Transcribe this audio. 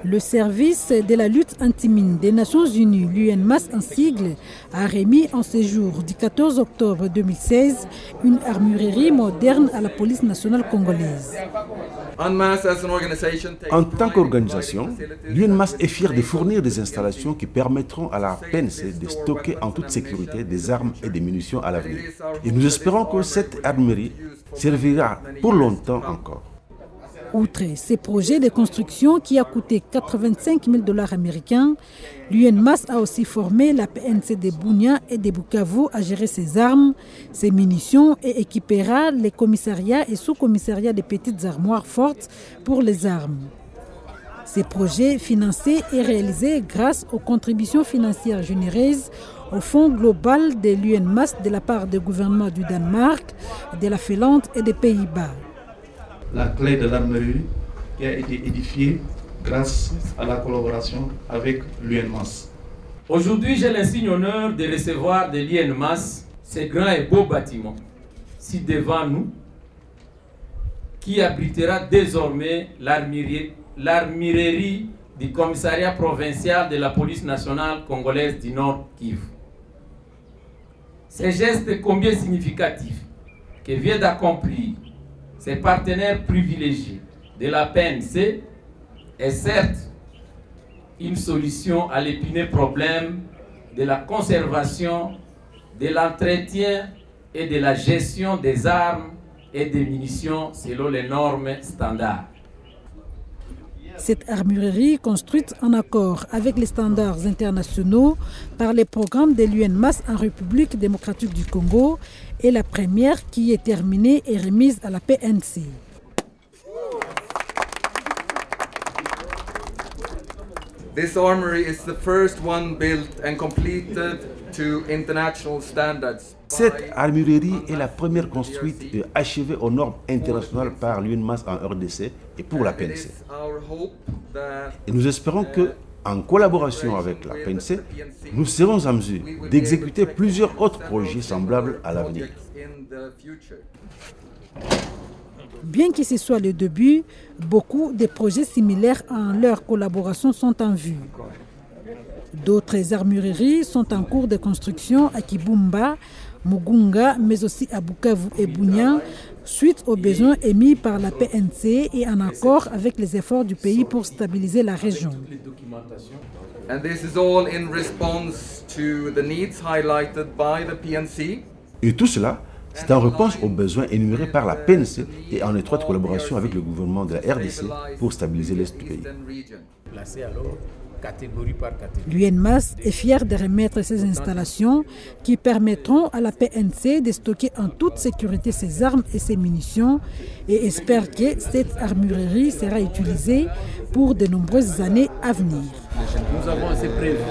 Le service de la lutte anti-mine des Nations Unies, l'UNMAS en sigle, a remis en ce jour du 14 octobre 2016 une armurerie moderne à la police nationale congolaise. En tant qu'organisation, l'UNMAS est fière de fournir des installations qui permettront à la PNC de stocker en toute sécurité des armes et des munitions à l'avenir. Et nous espérons que cette armurerie servira pour longtemps encore. Outre ces projets de construction qui a coûté 85 000 $ américains, l'UNMAS a aussi formé la PNC de Bunia et de Bukavu à gérer ses armes, ses munitions et équipera les commissariats et sous-commissariats des petites armoires fortes pour les armes. Ces projets financés et réalisés grâce aux contributions financières généreuses au Fonds global de l'UNMAS de la part du gouvernement du Danemark, de la Finlande et des Pays-Bas. La clé de l'armurerie qui a été édifiée grâce à la collaboration avec l'UNMAS. Aujourd'hui, j'ai l'insigne honneur de recevoir de l'UNMAS ce grand et beau bâtiment, si devant nous, qui abritera désormais l'armurerie du commissariat provincial de la police nationale congolaise du Nord Kivu. Ce geste combien significatif que vient d'accomplir ces partenaires privilégiés de la PNC est certes une solution à l'épineux problème de la conservation, de l'entretien et de la gestion des armes et des munitions selon les normes standards. Cette armurerie, construite en accord avec les standards internationaux par les programmes de l'UNMAS en République démocratique du Congo, est la première qui est terminée et remise à la PNC. This armory is the first one built and completed to international standards. Cette armurerie est la première construite et achevée aux normes internationales par l'UNMAS en RDC et pour la PNC. Et nous espérons que, en collaboration avec la PNC, nous serons en mesure d'exécuter plusieurs autres projets semblables à l'avenir. Bien que ce soit le début, beaucoup de projets similaires en leur collaboration sont en vue. D'autres armureries sont en cours de construction à Kibumba, Mugunga, mais aussi à Bukavu et Bunia, suite aux besoins émis par la PNC et en accord avec les efforts du pays pour stabiliser la région. And this is all in response to the needs highlighted by the PNC. Et tout cela, c'est en réponse aux besoins énumérés par la PNC et en étroite collaboration avec le gouvernement de la RDC pour stabiliser l'Est du pays. L'UNMAS est fière de remettre ces installations qui permettront à la PNC de stocker en toute sécurité ses armes et ses munitions et espère que cette armurerie sera utilisée pour de nombreuses années à venir. Nous avons ces preuves.